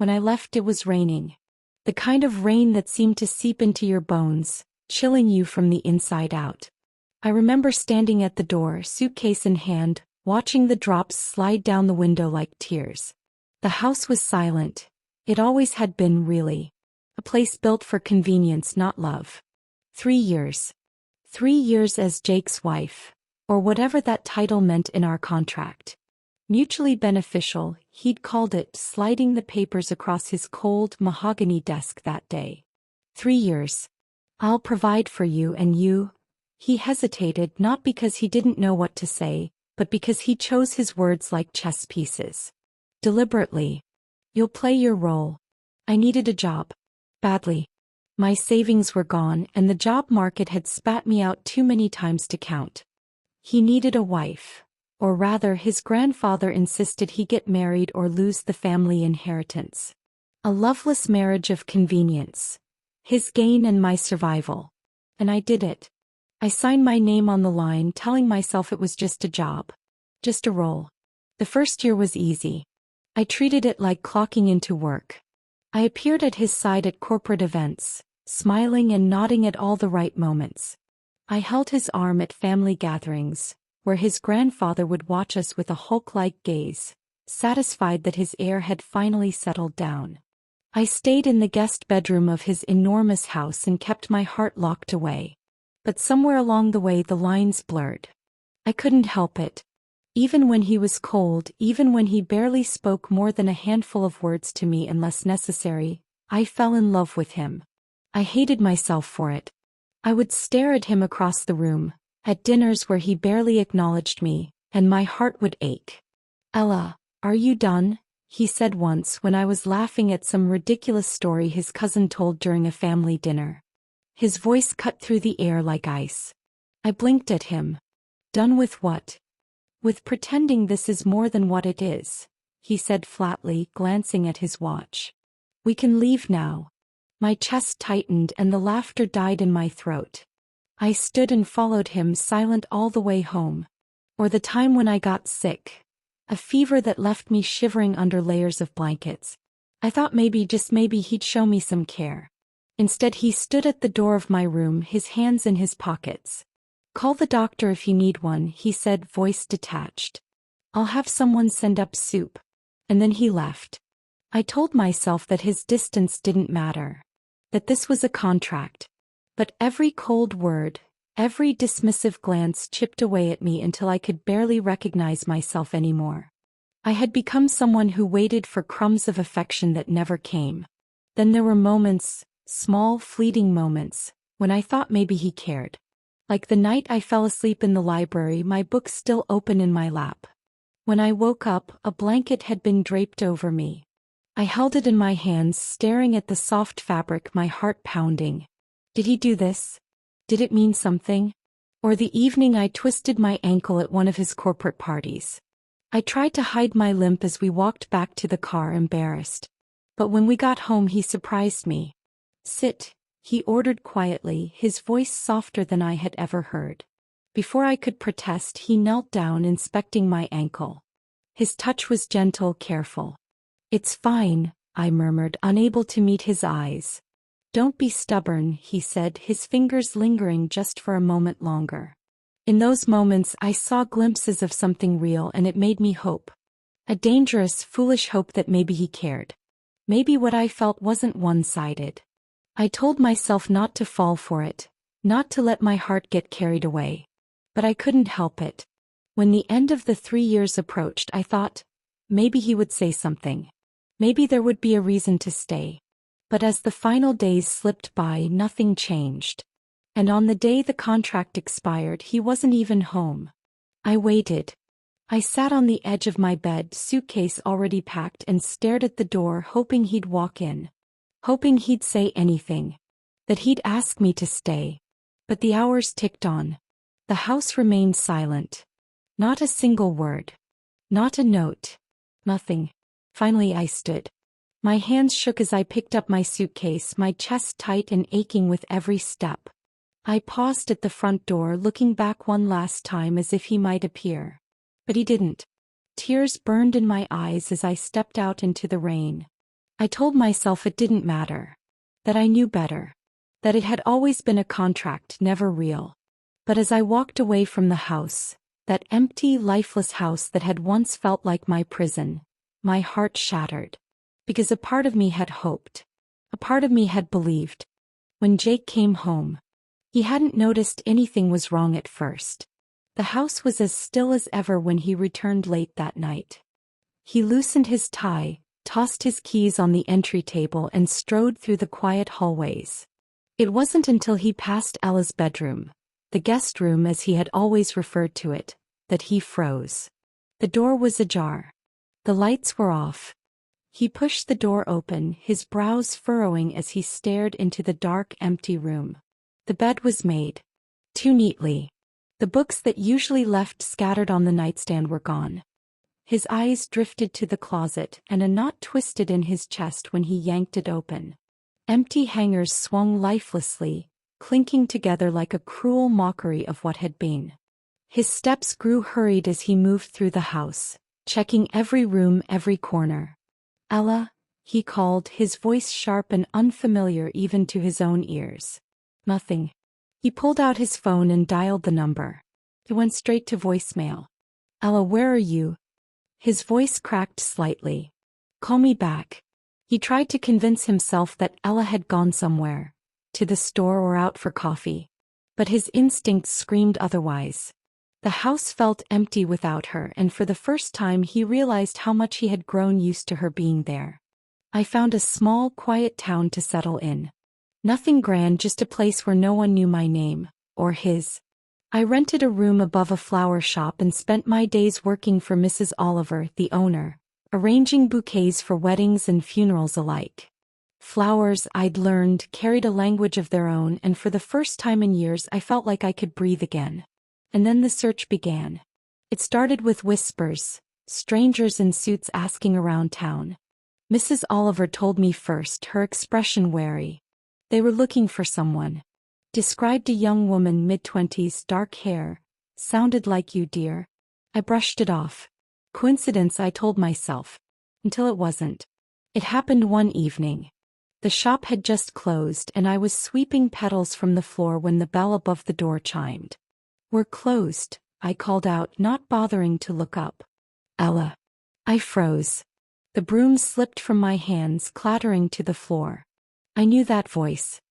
When I left, it was raining. The kind of rain that seemed to seep into your bones, chilling you from the inside out. I remember standing at the door, suitcase in hand, watching the drops slide down the window like tears. The house was silent. It always had been, really. A place built for convenience, not love. 3 years. 3 years as Jake's wife, or whatever that title meant in our contract. Mutually beneficial, he'd called it, sliding the papers across his cold mahogany desk that day. 3 years. I'll provide for you and you. He hesitated, not because he didn't know what to say, but because he chose his words like chess pieces. Deliberately. You'll play your role. I needed a job. Badly. My savings were gone and the job market had spat me out too many times to count. He needed a wife. Or rather, his grandfather insisted he get married or lose the family inheritance. A loveless marriage of convenience. His gain and my survival. And I did it. I signed my name on the line, telling myself it was just a job. Just a role. The first year was easy. I treated it like clocking into work. I appeared at his side at corporate events, smiling and nodding at all the right moments. I held his arm at family gatherings, where his grandfather would watch us with a Hulk-like gaze, satisfied that his heir had finally settled down. I stayed in the guest bedroom of his enormous house and kept my heart locked away. But somewhere along the way the lines blurred. I couldn't help it. Even when he was cold, even when he barely spoke more than a handful of words to me unless necessary, I fell in love with him. I hated myself for it. I would stare at him across the room, at dinners where he barely acknowledged me, and my heart would ache. "Ella, are you done?" he said once when I was laughing at some ridiculous story his cousin told during a family dinner. His voice cut through the air like ice. I blinked at him. "Done with what?" "With pretending this is more than what it is," he said flatly, glancing at his watch. "We can leave now." My chest tightened and the laughter died in my throat. I stood and followed him, silent all the way home. Or the time when I got sick. A fever that left me shivering under layers of blankets. I thought maybe, just maybe, he'd show me some care. Instead, he stood at the door of my room, his hands in his pockets. "Call the doctor if you need one," he said, voice detached. "I'll have someone send up soup." And then he left. I told myself that his distance didn't matter. That this was a contract. But every cold word, every dismissive glance chipped away at me until I could barely recognize myself anymore. I had become someone who waited for crumbs of affection that never came. Then there were moments, small, fleeting moments, when I thought maybe he cared. Like the night I fell asleep in the library, my book still open in my lap. When I woke up, a blanket had been draped over me. I held it in my hands, staring at the soft fabric, my heart pounding. Did he do this? Did it mean something? Or the evening I twisted my ankle at one of his corporate parties. I tried to hide my limp as we walked back to the car, embarrassed. But when we got home, he surprised me. "Sit," he ordered quietly, his voice softer than I had ever heard. Before I could protest, he knelt down, inspecting my ankle. His touch was gentle, careful. "It's fine," I murmured, unable to meet his eyes. "Don't be stubborn," he said, his fingers lingering just for a moment longer. In those moments I saw glimpses of something real, and it made me hope. A dangerous, foolish hope that maybe he cared. Maybe what I felt wasn't one-sided. I told myself not to fall for it, not to let my heart get carried away. But I couldn't help it. When the end of the 3 years approached, I thought, maybe he would say something. Maybe there would be a reason to stay. But as the final days slipped by, nothing changed. And on the day the contract expired, he wasn't even home. I waited. I sat on the edge of my bed, suitcase already packed, and stared at the door, hoping he'd walk in. Hoping he'd say anything. That he'd ask me to stay. But the hours ticked on. The house remained silent. Not a single word. Not a note. Nothing. Finally I stood. My hands shook as I picked up my suitcase, my chest tight and aching with every step. I paused at the front door, looking back one last time as if he might appear. But he didn't. Tears burned in my eyes as I stepped out into the rain. I told myself it didn't matter. That I knew better. That it had always been a contract, never real. But as I walked away from the house, that empty, lifeless house that had once felt like my prison, my heart shattered. Because a part of me had hoped. A part of me had believed. When Jake came home, he hadn't noticed anything was wrong at first. The house was as still as ever when he returned late that night. He loosened his tie, tossed his keys on the entry table and strode through the quiet hallways. It wasn't until he passed Ella's bedroom, the guest room as he had always referred to it, that he froze. The door was ajar. The lights were off. He pushed the door open, his brows furrowing as he stared into the dark, empty room. The bed was made. Too neatly. The books that usually left scattered on the nightstand were gone. His eyes drifted to the closet and a knot twisted in his chest when he yanked it open. Empty hangers swung lifelessly, clinking together like a cruel mockery of what had been. His steps grew hurried as he moved through the house, checking every room, every corner. "Ella," he called, his voice sharp and unfamiliar even to his own ears. Nothing. He pulled out his phone and dialed the number. It went straight to voicemail. "Ella, where are you?" His voice cracked slightly. "Call me back." He tried to convince himself that Ella had gone somewhere, to the store or out for coffee. But his instincts screamed otherwise. The house felt empty without her, and for the first time he realized how much he had grown used to her being there. "I found a small, quiet town to settle in. Nothing grand, just a place where no one knew my name, or his. I rented a room above a flower shop and spent my days working for Mrs. Oliver, the owner, arranging bouquets for weddings and funerals alike. Flowers, I'd learned, carried a language of their own, and for the first time in years I felt like I could breathe again. And then the search began. It started with whispers, strangers in suits asking around town. Mrs. Oliver told me first, her expression wary. They were looking for someone. Described a young woman, mid-20s, dark hair. Sounded like you, dear. I brushed it off. Coincidence, I told myself. Until it wasn't. It happened one evening. The shop had just closed and I was sweeping petals from the floor when the bell above the door chimed. "We're closed," I called out, not bothering to look up. "Ella." I froze. The broom slipped from my hands, clattering to the floor. I knew that voice.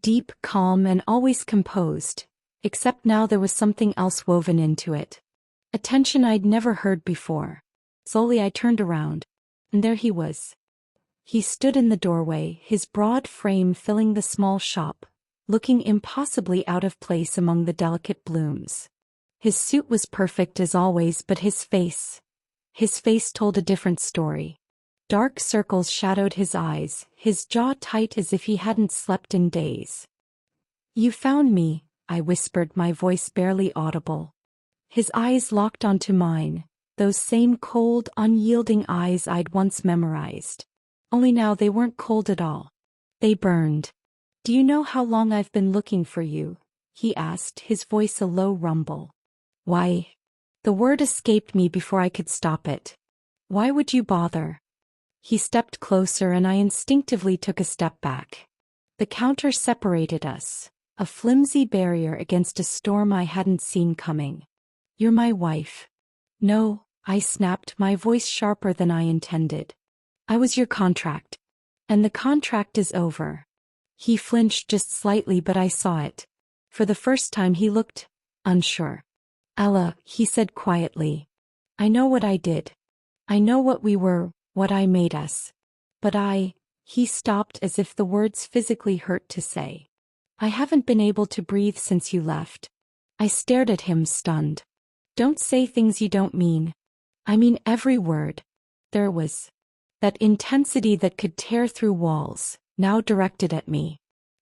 Deep, calm, and always composed, except now there was something else woven into it. A tension I'd never heard before. Slowly I turned around, and there he was. He stood in the doorway, his broad frame filling the small shop, looking impossibly out of place among the delicate blooms. His suit was perfect as always, but his face told a different story. Dark circles shadowed his eyes, his jaw tight as if he hadn't slept in days. "You found me," I whispered, my voice barely audible. His eyes locked onto mine, those same cold, unyielding eyes I'd once memorized. Only now they weren't cold at all. They burned. "Do you know how long I've been looking for you?" he asked, his voice a low rumble. "Why?" The word escaped me before I could stop it. "Why would you bother?" He stepped closer and I instinctively took a step back. The counter separated us, a flimsy barrier against a storm I hadn't seen coming. "You're my wife." "No," I snapped, my voice sharper than I intended. "I was your contract. And the contract is over." He flinched just slightly, but I saw it. For the first time he looked unsure. "Ella," he said quietly. "I know what I did. I know what we were, what I made us. But he stopped as if the words physically hurt to say. "I haven't been able to breathe since you left." I stared at him, stunned. "Don't say things you don't mean." "I mean every word." There it was. That intensity that could tear through walls, now directed at me.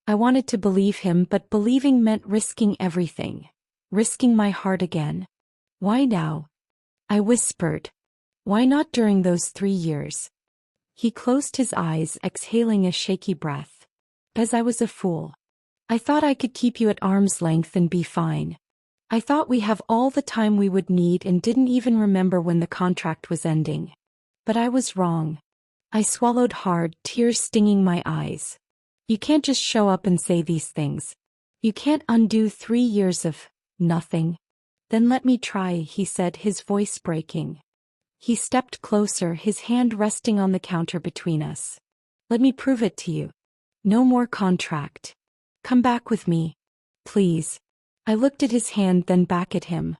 I wanted to believe him, but believing meant risking everything. Risking my heart again. "Why now?" I whispered. "Why not during those 3 years?" He closed his eyes, exhaling a shaky breath. "'Cause I was a fool. I thought I could keep you at arm's length and be fine. I thought we have all the time we would need and didn't even remember when the contract was ending. But I was wrong. I swallowed hard, tears stinging my eyes. You can't just show up and say these things. You can't undo 3 years of nothing. Then let me try, he said, his voice breaking. He stepped closer, his hand resting on the counter between us. Let me prove it to you. No more contract. Come back with me. Please. I looked at his hand, then back at him.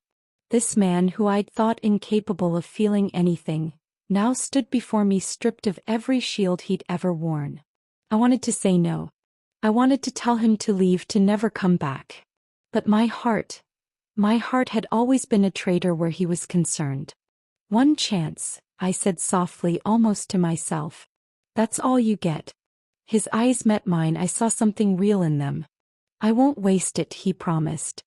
This man who I'd thought incapable of feeling anything, now stood before me stripped of every shield he'd ever worn. I wanted to say no. I wanted to tell him to leave, to never come back. But my heart had always been a traitor where he was concerned. One chance, I said softly, almost to myself. That's all you get. His eyes met mine, I saw something real in them. I won't waste it, he promised.